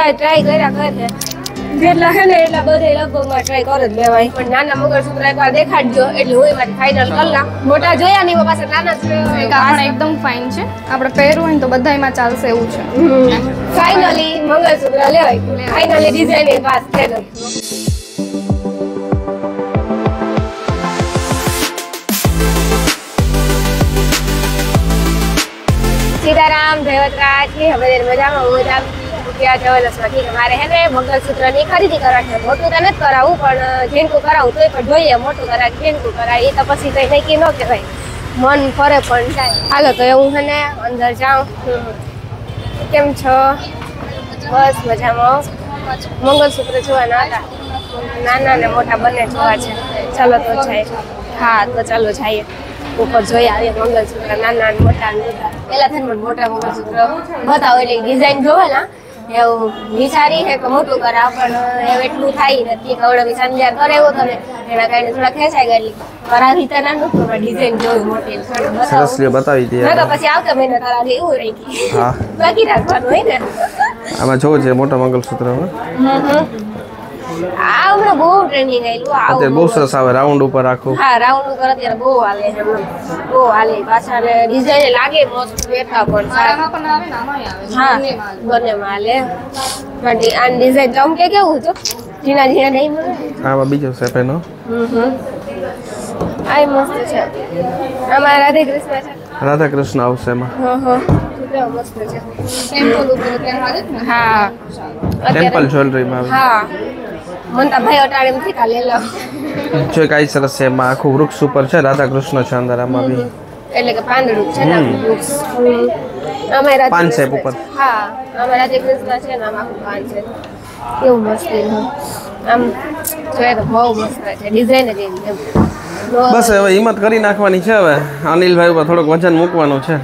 બધા ટ્રાય કર્યા કરે જેટલા છે ને એટલા બધે લગભગમાં ટ્રાય કરે જ લેવાય પણ નાના મંગળસૂત્ર એકવાર દેખાડજો એટલે હું એમાંથી ફાઇનલ કરના મોટા જોયા નહીં પાસે નાના આપણે એકદમ ફાઇન છે આપણે પહેરવું હોય તો બધાયમાં ચાલશે એવું છે ફાઇનલી મંગળસૂત્ર લેવાય ફાઇનલી ડિઝાઇન પાસ થઈ ગઈ સીતારામ જયવતરાજ ની હવે મજામાં હું જ ત્યાં જવેલર્સમાંથી મારે હે ને મંગળસૂત્રની ખરીદી કરવાની છે મોટું તો નથી કરાવવું પણ ઝીણકું કરાવું તોય પણ જોઈએ મોટું કરાય ઝીણકું કરાય એ તો પછી કઈ નક્કી ન કહેવાય મન ફરે પણ થાય હાલો તો એવું છે ને અંદર જાઉં કેમ છો બસ મજામાં મંગળસૂત્ર જોવાના હતા નાના ને મોટા બંને જોવા છે ચાલો તો જાય હા તો ચાલો જઈએ ઉપર જોઈ આવીએ મંગળસૂત્ર નાના ને મોટા પેલા થઈને મોટા મંગળસૂત્ર બતાવો એટલે ડિઝાઇન જોવે ને એવું વિચારી છે કે મોટું કરાવ પણ એવું એટલું થાય નથી કવડો વિચાર કરાવ્યો તો ને એના કારણે થોડા ખેંચાઈ ગયેલી કરાવી તો નાનું થોડા ડિઝાઇન જોયું મોટી સરસ લે બતાવી દે તો પછી આવતા મહિને કરાવી એવું રહી ગઈ હા બાકી રાખવાનું હોય ને આમાં જોવો છે મોટા મંગળસૂત્ર આ હમણાં બહુ ટ્રેન્ડિંગ આવેલું અત્યારે બહુ સરસ આવે રાઉન્ડ ઉપર રાખવું હા રાઉન્ડ ઉપર અત્યારે બહુ હાલે બહુ હાલે પાછા ડિઝાઇન લાગે મસ્ત બેઠા પણ હા બંનેમાં હાલે પણ આ ડિઝાઇન ચમકે કેવું છે ઝીણા ઝીણા નહીં મળે આમાં બીજો સેપ એનો આ મસ્ત છે આમાં રાધે કૃષ્ણ છે રાધા કૃષ્ણ આવશે એમાં મસ્ત છે હા ટેમ્પલ જ્વેલરીમાં હા મનતા ભાઈ અટાડેમથી કાલે લો જો કાઈ સરસ છે એમાં આખું વૃક્ષ ઉપર છે રાધા કૃષ્ણ છે અંદર આમાં બી એટલે કે પાંદડું છે ને વૃક્ષ આમાં રાધે પાન છે ઉપર હા આમાં રાધે કૃષ્ણ છે ને આમાં આખું પાન છે કેવું મસ્ત આમ જોઈએ તો બહુ મસ્ત છે ડિઝાઇન જ એમ બસ હવે હિંમત કરી નાખવાની છે હવે અનિલભાઈ ઉપર થોડુંક વજન મૂકવાનું છે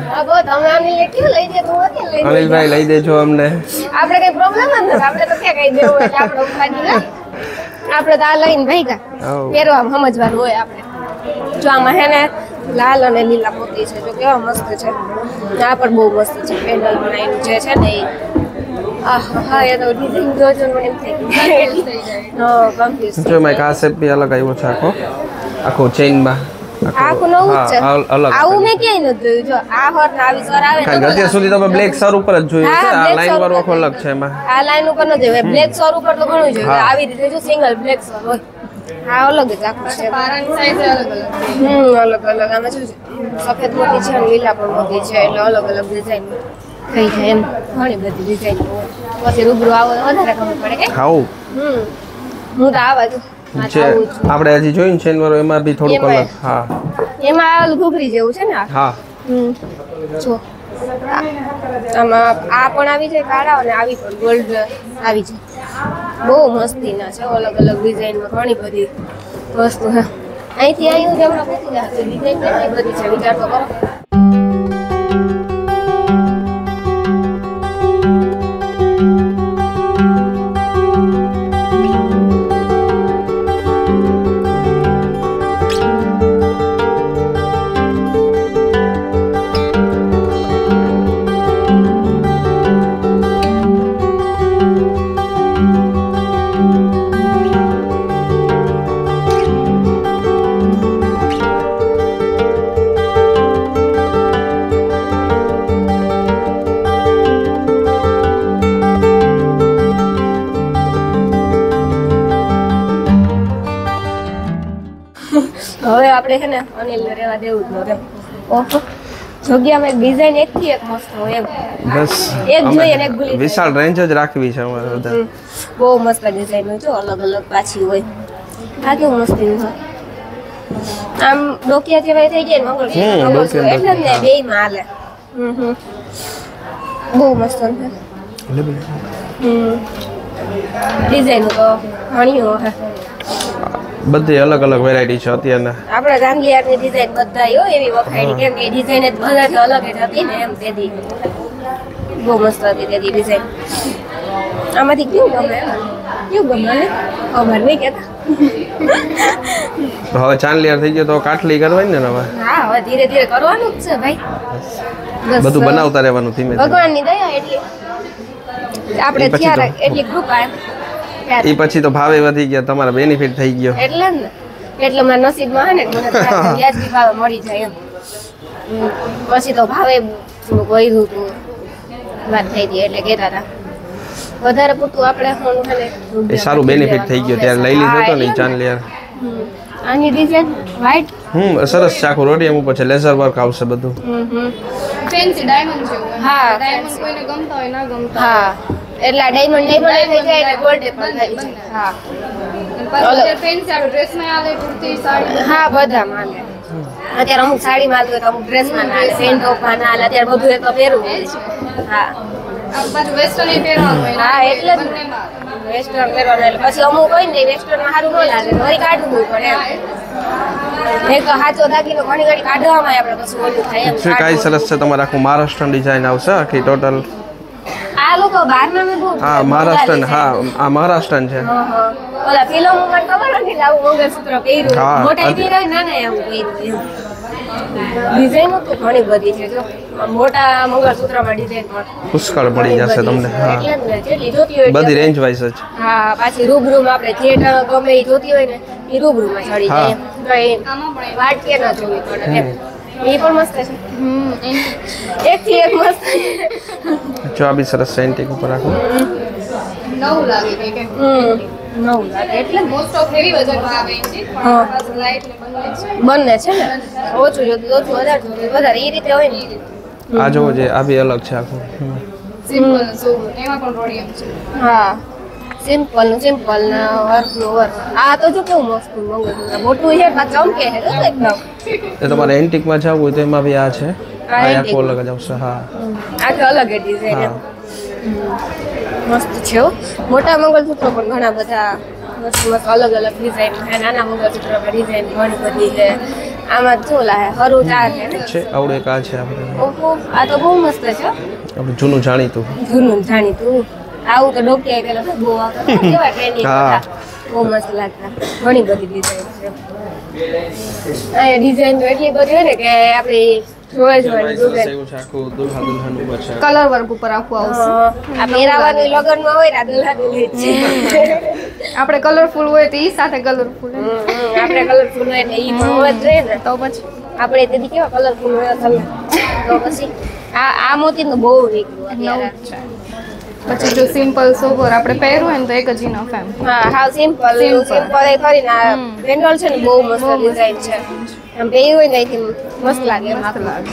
અનિલભાઈ લઈ દેજો અમને આપણે કઈ પ્રોબ્લેમ જ નથી આપણે તો ક્યાં કઈ દેવું એટલે આપણે ઉપાડી લે આપણે તો આ લઈને ભાઈ પહેરવા સમજવાનું હોય આપણે જો આમાં હે ને લાલ અને લીલા મોતી છે જો કેવા મસ્ત છે આ પણ બહુ મસ્ત છે પેન્ડલ બનાવીને જે છે ને એ હા એ તો ડિઝાઇન જોજો મને એમ થઈ ગયું કન્ફ્યુઝ જો મેં આ શેપ બી અલગ આવ્યો છે આખો ચેઇનમાં આખું નવું જ છે આવું મેં ક્યાંય નથી જોયું જો આ હોર ને આવી સર આવે કારણ કે અત્યાર સુધી તમે બ્લેક સર ઉપર જ જોયું છે આ લાઈન વાળો આખો અલગ છે એમાં આ લાઈન ઉપર ન જોયું બ્લેક સર ઉપર તો ઘણું જોયું આવી રીતે જો સિંગલ બ્લેક સર હોય હા અલગ જ આખું છે પારાની સાઈઝ અલગ અલગ આમાં શું સફેદ મોતી છે અને લીલા પણ મોતી છે એટલે અલગ અલગ ડિઝાઇન થઈ જાય એમ ઘણી બધી ડિઝાઇન પછી રૂબરૂ આવો વધારે ખબર પડે કે ખાવું હું તો આવા છું જે આપણે હજી જોયું છે એનો એમાં બી થોડુંક અલગ હા એમાં ઘૂઘરી જેવું છે ને હા જો આમાં આ પણ આવી જાય કાળા અને આવી પણ ગોલ્ડ આવી જાય બહુ મસ્તીના છે અલગ અલગ ડિઝાઇનમાં ઘણી બધી વસ્તુ છે અહીંથી આવ્યું છે હમણાં પૂછી જાય ડિઝાઇન કેટલી બધી છે વિચાર તો કરો હવે આપણે છે ને અનિલ રહેવા દેવું જ નહોતું ઓહો જગ્યામાં ડિઝાઇન એકથી એક મસ્ત હોય એમ બસ એક જોઈએ ને એક ભૂલી વિશાળ રેન્જ જ રાખવી છે અમારે બધા બહુ મસ્ત ડિઝાઇન હોય જો અલગ અલગ પાછી હોય આ કેવું મસ્તી હોય આમ ડોકિયા જેવા થઈ જાય ને મંગળસૂત્ર એટલે જ ને બેયમાં હાલે બહુ મસ્ત છે ડિઝાઇન તો ઘણી હોય બધી અલગ અલગ વેરાયટી છે અત્યારના આપણા ગાંધીયારની ડિઝાઇન બધા એવી વખાણી કેમ કે ડિઝાઇન જ બધાથી અલગ જ હતી ને એમ તેથી બહુ મસ્ત હતી તેની ડિઝાઇન આમાંથી કેવું ગમે કેવું ગમે ખબર નહીં કેતા હવે ચાંદલિયાર થઈ ગયો તો કાટલી કરવાની ને હવે હા હવે ધીરે ધીરે કરવાનું જ છે ભાઈ બધું બનાવતા રહેવાનું ધીમે ભગવાનની દયા એટલી આપણે એ પછી થયા તો- એટલી કૃપા એમ. એ પછી તો ભાવે વધી ગયા તમારા બેનિફિટ થઈ ગયો એટલે જ ને એટલે મારા નસીબમાં હે ને મને વ્યાજબી ભાવે મળી જાય એમ પછી તો ભાવે થોડુંક વધ્યું હતું વાત થઈ હતી એટલે કહેતા હતા વધારે પૂરતું આપણે હોનું હે ને એ સારું બેનિફિટ થઈ ગયો ત્યારે લઈ લીધો તો ને ચાંદ લેર આની ડિઝાઇન વ્હાઈટ સરસ છે આખું રોડિયમ ઉપર છે લેઝર વર્ક આવશે બધું ફેન્સી ડાયમંડ જેવું હા, ડાયમંડ કોઈને ગમતા હોય ના ગમતા હા એટલે ડાયમંડ થઈ જાય એટલે ગોલ્ડ પણ થઈ જાય હા પછી ફેન્સી આપણે ડ્રેસમાં આવે કુર્તી સાડી હા બધા માલે અત્યારે અમુક સાડી માં તો અમુક ડ્રેસ માં ના સેન્ટ ઓફ માં ના અત્યારે બધું એક તો પહેરવું હોય છે. હા આ પાછું વેસ્ટર્ન એ પહેરવાનું હોય હા એટલે જ વેસ્ટર્ન પહેરવાનું એટલે પછી અમુક હોય ને વેસ્ટર્ન માં સારું ન લાગે તો વળી કાઢવું પડે એમ એક તો સાચો દાગીનો ઘણી ઘણી કાઢવામાં આપણે પછી ઓલું થાય એમ છે કાંઈ સરસ છે તમારે આખું મહારાષ્ટ્રન ડિઝાઇન આવશે આખી ટોટલ આ લોકો બહારના મેં બહુ હા મહારાષ્ટ્રન હા આ મહારાષ્ટ્રન છે ઓલા ફિલ્મોમાં ખબર નથી કે આવું મંગળસૂત્ર પહેર્યું હા, મોટા પહેર્યા ના ના એવું પહેર્યું ડિઝાઇન તો ઘણી બધી છે જો મોટા મંગળસૂત્રમાં ડિઝાઇન પણ પુષ્કળ પડી જશે તમને હા એટલે જ ને જેટલી જોતી હોય બધી એટલી. રેન્જ વાઇઝ જ હા પાછી રૂબરૂમાં આપણે જે ગમે એ જોતી હોય ને એ રૂબરૂમાં ચડી હા. જાય એમ. તો એ વાટકે ના જોવી પડે એમ એ પણ મસ્ત છે એક થી એક મસ્ત જો આ બી સરસ છે એન્ટિક ઉપર આખું નવું લાગે કે નવું લાગે એટલે મોસ્ટ ઓફ હેવી વજનમાં આવે છે હા. પાછું લાઈટ ને બંને બંને છે છે ને ઓછું જોતું ઓછું વધારે જોતું વધારે એ રીતે હોય ને આ જોવો છે આ બી અલગ છે આખું સિમ્પલ સોબર એમાં પણ રોડિયમ છે હા સિમ્પલ નું સિમ્પલ ને વર્ક નું વર્ક આ તો જો કેવું મસ્ત મંગળસૂત્ર મોટું છે પાછું ચમકે છે તો એકદમ એ તમારે એન્ટિકમાં જવું હોય તો એમાં બી આ છે આ antique આખું અલગ જ આવશે હા આખી અલગ ડિઝાઇન હા મસ્ત છે હો. મોટા મંગળસૂત્રો પણ ઘણા બધા મસ્ત મસ્ત અલગ અલગ ડિઝાઇન છે નાના મંગળસૂત્ર પર ડિઝાઇન ઘણી બધી છે આમાં શું લાગે હરું ચાર છે ને છે આવડે એક આ છે આપણે ઓહો આ તો બહુ મસ્ત છે હો. આપણું જૂનું જાણીતું જૂનું જાણીતું આવું તો ડોક્ટર પેલા તો બહુ આવતા હતા. કેવા ટ્રેન્ડિંગ હા. હતા બહુ મસ્ત લાગતા ઘણી બધી ડિઝાઇન છે આ ડિઝાઇન તો એટલી બધી હોય ને કે આપણે જોઈ જોવાની દુકાન એવું છે આખું દુલ્હા દુલ્હન ઉપર છે કલર વર્ક ઉપર આખું આવશે આ પહેરાવાનું લગનમાં હોય ને આ દુલ્હા દુલ્હી જ છે આપણે કલરફુલ હોય તો ઈ સાથે કલરફુલ આપણે કલરફુલ હોય એટલે ઈ પણ હોય જ રહે ને તો પછી આપણે તેથી કેવા કલરફુલ હોય કલર તો પછી આ મોતીનું બહુ નીકળ્યું અત્યારે પછી જો સિમ્પલ સોબર આપણે પહેરવું હોય ને તો એક જ ઇનફ એમ હા હાવ સિમ્પલ સિમ્પલ એ ખરી ને આ બેંગલ છે ને બહુ મસ્ત ડિઝાઇન છે આમ પહેર્યું હોય ને અહીંથી મસ્ત લાગે એમ મસ્ત લાગે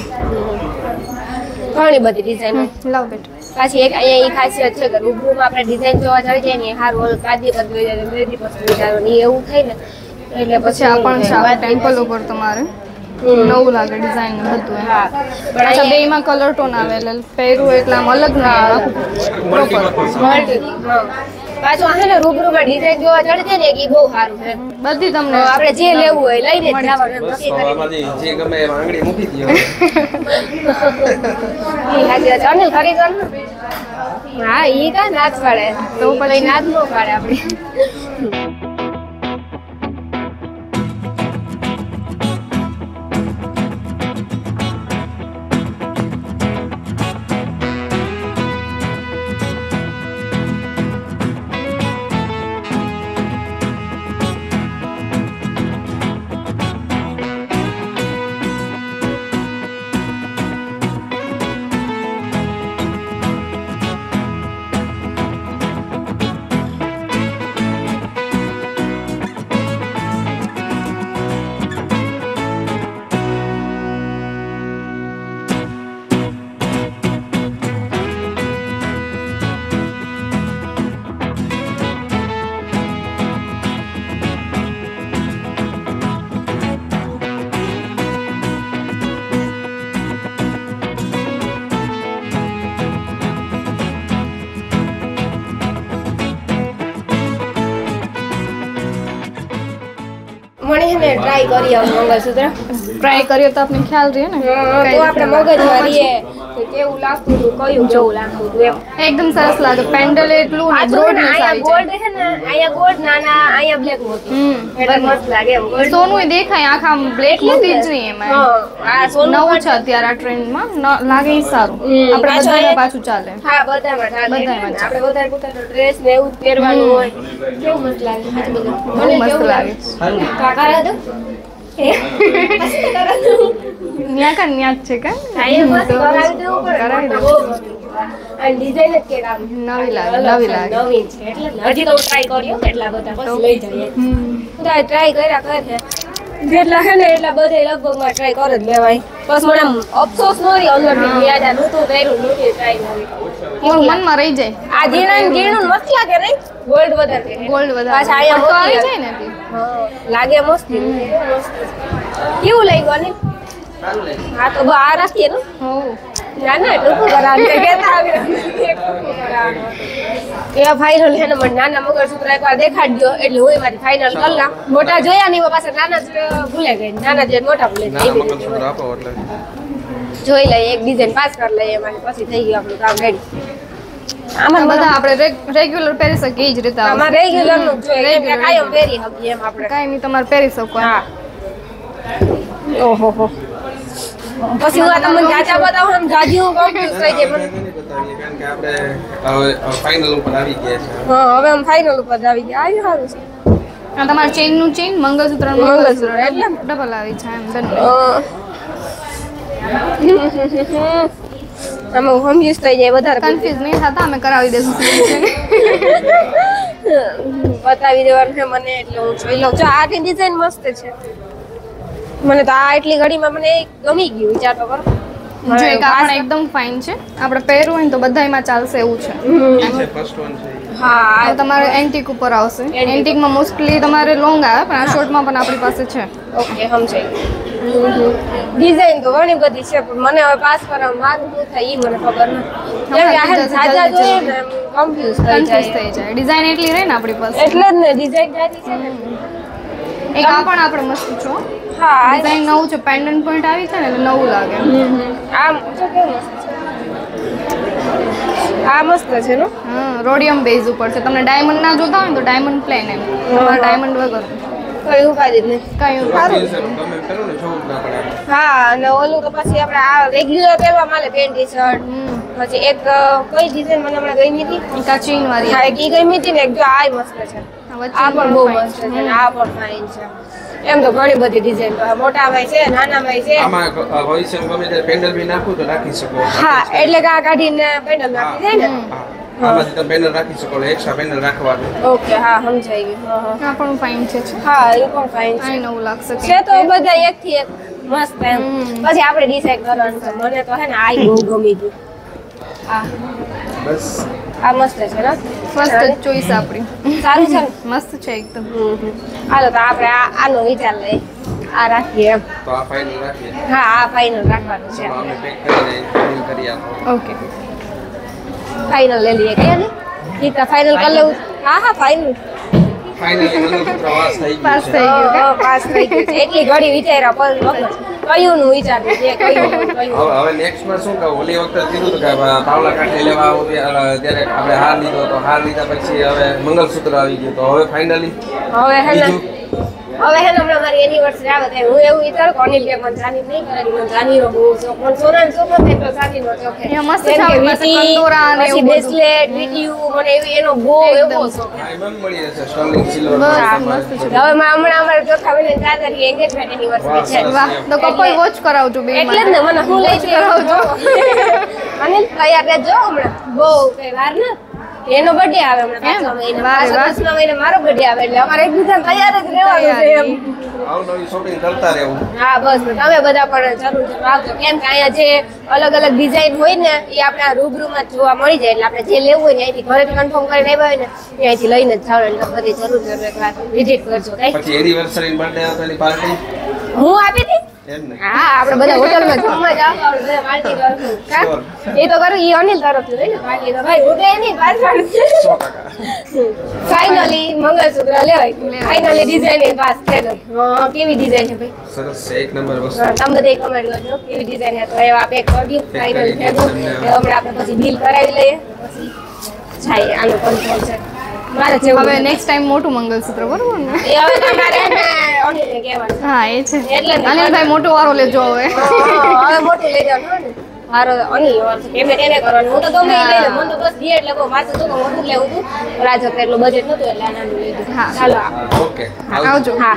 ઘણી બધી ડિઝાઇન લાવ બેટા પાછી એક અહીંયા એ ખાસિયત છે કે રૂબરૂમાં આપણે ડિઝાઇન જોવા ચડી જાય ને સારું ઓલું કાદી પર જોઈ જાય મેદી પર જોઈ જાય ને એવું થાય ને એટલે પછી આ પણ છે આ ટેમ્પલ ઉપર તમારે નવું લાગે ડિઝાઇન ને બધું એમ. હા પણ અચ્છા બેયમાં કલર ટોન આવે એટલે પહેરવું એટલે આમ અલગ નહીં આવે આખું proper. પાછું આ છે ને રૂબરૂમાં ડિઝાઇન જોવા ચડી જાય ને એ બહુ સારું છે બધી તમને આપણે જે લેવું હોય લઈને જ જવાનું એમ નક્કી કરી આમાંથી જે ગમે એમાં આંગળી મૂકી દો અનિલ ખરીદવાનું હા ઈ કા ના જ પાડે તો પછી ના જ ન પાડે આપણે મને છે ને ટ્રાય કરી આવું મંગળસૂત્ર ટ્રાય કર્યો તો આપણે ખ્યાલ રહે ને તો આપણે મગજમાં રહીએ કેવું લાગતું હતું, કયું જેવું લાગતું હતું એમ. એકદમ સરસ લાગે પેન્ડલ એટલું ને બ્રોડનેસ અહીંયા આવી ગોલ્ડ છે ને, અહીંયા ગોલ્ડ નાના, અહીંયા બ્લેક મોતી. એટલે મસ્ત લાગે એમ. જાય સોનું દેખાય આખા બ્લેક મોતી જ નહીં એમાં હા, આ સોનું નવું છે અત્યારે આ ટ્રેન્ડમાં લાગે ઈ સારું આપણે પાછું બધાને એ- પાછું ચાલે હા, બધામાં ચાલે. બધામાં આપણે વધારે પૂરતા ડ્રેસ ને એવું જ પહેરવાનું હોય. કેવું મસ્ત લાગે. હાચું બોલો. બહુ મને મસ્ત કેવું લાગે કાકા દો. ન્યા કા ન્યા જ છે કા અહીંયા મસ્ત કરાવી દેવું પડે. કરાવી દેવું. બહુ મસ્ત. આ ડિઝાઇન જ કેક આવી. નવી લાગે નવી લાગે નવીન છે એટલે જ. હજી તો ટ્રાય કર્યો કેટલા બધા પછી લઈ જઈએ. ટ્રાય કર્યા કરે જેટલા છે ને એટલા બધા લગભગ માં ટ્રાય કરે જ લેવાય. બસ મને આમ અફસોસ ન રહ્યો અંદરથી યાદ આ નહોતું પહેર્યું નહોતી ટ્રાય કરી. ઓર મનમાં રહી જાય આ ઝીણું મસ્ત લાગે નહીં ગોલ્ડ વધારે ગોલ્ડ પાછા વધારે અહીંયા તો આવી મોતી જાય ને એટલે. લાગે મસ્ત કેવું લાગ્યું ને હા તો આ રાખીએ ને હોવ ના ના ટૂંકું કરાવવાનું છે કહેતા આવી એવા ફાઇનલ છે ને મને નાના મંગળસૂત્ર એકવાર દેખાડજો એટલે હું એમાંથી ફાઇનલ કરલા મોટા જોયા નહીં પાછા નાના જ ભૂલે ગઈ નાના જે મોટા ભૂલે નાના મંગળસૂત્ર આપો એટલે જોઈ લઈએ એક ડિઝાઇન પાસ કરી લઈએ એમાં પછી થઈ ગયું આપણું કામ રેડી આમાં બધા આપણે રેગ્યુલર પહેરી શકીએ એ જ રીતે આમાં રેગ્યુલર નું જોઈએ કેમ કે કાયમ પહેરી શકીએ એમ આપણે કાંઈ નહીં તમારે પહેરી શકો હા ઓહો હો પછી હું આ તમને જાજા બતાવું આમ જાજી હું કન્ફ્યુઝ થઈ જાય મને કારણ કે આપણે હવે ફાઇનલ ઉપર આવી ગયા છે હા હવે આમ ફાઇનલ ઉપર આવી ગયા આવી સારું છે આ તમારે ચેઇન નું ચેઇન મંગળસૂત્ર નું મંગળસૂત્ર, મંગળસૂત્ર એટલે? ડબલ આવી છે એમ બંને આમાં કન્ફ્યુઝ થઈ જાય વધારે કન્ફ્યુઝ નહીં થતા અમે કરાવી દઈશું બતાવી દેવાનું છે મને એટલે હું જોઈ લઉં છું આની ડિઝાઇન મસ્ત છે મને તો આ એટલી ઘડીમાં મને ગમી ગયું વિચાર તો કરો જો એક આપણે એકદમ ફાઇન છે આપણે પહેરવું હોય ને તો બધાયમાં ચાલશે એવું છે ફર્સ્ટ વન છે હા આ તમારે એન્ટિક ઉપર આવશે એન્ટિકમાં મોસ્ટલી તમારે લોંગ આવે પણ આ શોર્ટમાં પણ આપણી પાસે છે ઓકે સમજાઈ ડિઝાઇન તો ઘણી બધી છે પણ મને હવે પાસ કરવા મારું શું થાય એ મને ખબર નથી કેમ કે આ સાજા જોઈએ ને કન્ફ્યુઝ થઈ કન્ફ્યુઝ જાય થઈ જાય ડિઝાઇન એટલી રહે ને આપણી પાસે એટલે જ ને ડિઝાઇન જાતી છે ને એક આ પણ આપણે મસ્ત છો હા ડિઝાઇન નવું છે પેન્ડન્ટ પોઈન્ટ આવી છે ને એટલે નવું લાગે આમ જો કેવું મસ્ત છે આ મસ્ત છે ને હા રોડિયમ બેઝ ઉપર છે તમને ડાયમંડ ના જોતા હોય ને તો ડાયમંડ પ્લેન એમ તમારે ડાયમંડ વગર કોઈ ઉપાધિ જ નહીં કઈ સારું તમે પહેરો ને જોવું જ ના પડે હા અને ઓલું તો પછી આપણે આ રેગ્યુલર પહેરવા મળે પેન્ટ ટી શર્ટ પછી એક કઈ ડિઝાઇન મને હમણાં ગમી હતી કા ચેઇન વાળી હા એક ઈ ગમી હતી ને એક જો આ મસ્ત છે વચ્ચે આ પણ બહુ મસ્ત છે અને આ પણ ફાઇન છે એમ તો ઘણી બધી ડિઝાઇન મોટા ભાઈ છે નાના ભાઈ છે આમાં ભવિષ્યમાં ગમે ત્યારે પેન્ડલ બી નાખવું તો રાખી શકો હા એટલે કે આ કાઢીને પેન્ડલ નાખી દે ને હા આમાંથી તમે પેન્ડલ રાખી શકો એક્સ્ટ્રા પેન્ડલ રાખવાનું ઓકે હા સમજાઈ ગયું આ પણ ફાઇન છે હા એ પણ ફાઇન છે આ નવું લાગશે છે તો બધા એક થી એક મસ્ત એમ પછી આપણે ડિસાઈડ કરવાનું છે મને તો હે ને આ બહુ ગમી ગયું આ બસ આ મસ્ત છે ને ફર્સ્ટ ચોઈસ આપણી સારું છે ને મસ્ત છે એકદમ હાલો તો આપણે આનો વિચાર લઈએ આ રાખીએ એમ તો આ ફાઇનલ રાખીએ હા આ ફાઇનલ રાખવાનું છે અમે પેક કરીને ફાઇનલ કરી આપો ઓકે ફાઇનલ લઈ લઈએ કે ને ઠીક ફાઇનલ કરી લેવું હા હા ફાઇનલ ફાઇનલી મંગળસૂત્ર વાસ થઈ પાસ ગયું છે થઈ ગયું કે? પાસ થઈ ગયું છે એટલી ઘડી વિચાર્યા પણ કયું નું વિચાર્યું છે કયું હવે નેક્સ્ટમાં શું કહું ઓલી વખતે કીધું હતું કે પાવલા કાઠી લેવા આવું ત્યારે આપણે હાર લીધો તો હાર લીધા પછી હવે મંગળસૂત્ર આવી ગયું તો હવે ફાઇનલી હવે હે ને બીજું હવે હે ને હમણાં મારી એનિવર્સરી આવે તો હું એવું વિચારું કે અનિલ કે મને જાની નહીં કરેલી મને જાનીનો બહુ શોખ મને સોનાનો શોખ નથી તો જાનીનો શોખ છે એ મસ્ત જેમ છે, કે મસ્ત વીંટી, કંદોરા ને પછી એવું બધું. બ્રેસલેટ વીંટીયું મને એવી એનો બહુ એવો શોખ છે. આ એમાં મળી જશે સ્ટર્લિંગ સિલ્વર બસ, મસ્ત છે. હવે હમણાં અમારે ચોથા મહિને 4 તારીખે એન્ગેજમેન્ટ એનિવર્સરી છે વાહ તો કપલ વોચ કરાવજો બે એટલે જ ને મને હું લઈ કરાવજો અનિલ તૈયાર રહેજો હમણાં બહુ કઈ વાર ને એનો બર્થડે આવે હમણાં પાંચમા મહિને વાહ, વાહ. પાંચમા મહિને મારો બર્થડે આવે એટલે અમારે એકબીજા તૈયાર જ રહેવાનું છે એમ અવનવી શોપિંગ કરતા રહેવું હા બસ તમે બધા પણ જરૂર આવજો કેમ કે અહીંયા જે અલગ અલગ ડિઝાઇન હોય ને એ આપણે રૂબરૂમાં જ જોવા મળી જાય એટલે આપણે જે લેવું હોય ને અહીંથી ઘરેથી કન્ફર્મ કરીને આવ્યા હોય ને એ અહીંથી લઈને જ જાવ એટલે બધી જરૂર એકવાર વિઝિટ કરજો કઈ પછી એનિવર્સરી બર્થડે આપેલી પાર્ટી હું આપી હતી એમ ને હા આપણે બધા હોટલમાં જમવા જાવ તો આપણે બધા પાર્ટી કરશું કા? એ તો કરું ઈ અનિલ તરફથી હોય ને પાર્ટી તો ભાઈ ઉઠે નહીં પાછળ 100%. ફાઇનલી મંગળસૂત્ર લેવાય ફાઇનલી ડિઝાઇન પાસ થઈ ગઈ કેવી ડિઝાઇન છે ભાઈ સરસ છે, એક નંબર વસ્તુ. તમે બધા કમેન્ટ કરજો કેવી ડિઝાઇન છે તો એવા પેક કરી દો ફાઇનલ થઈ ગયું હમણાં આપણે પછી બિલ કરાવી લઈએ પછી જાય આનું કંટ્રોલ છે મારે જેવું હવે નેક્સ્ટ ટાઈમ મોટું મંગળસૂત્ર બરોબર ને એ હવે તમારે અનિલને કહેવાનું હા એ છે એટલે જ ને. અનિલભાઈ મોટો વારો લેજો હવે હવે મોટું લઈ જવાનું ને મારો અનિલ વાર છે પેમેન્ટ એને કરવાનું હું તો ગમે એ લઈ લઉં મને તો બસ દે એટલે કહું મારે તો મોટું જ લેવું હતું રાજ વખતે એટલું બજેટ નતું એટલે આ નાનું લઈ લીધું હા. ચાલો ઓકે આવજો હા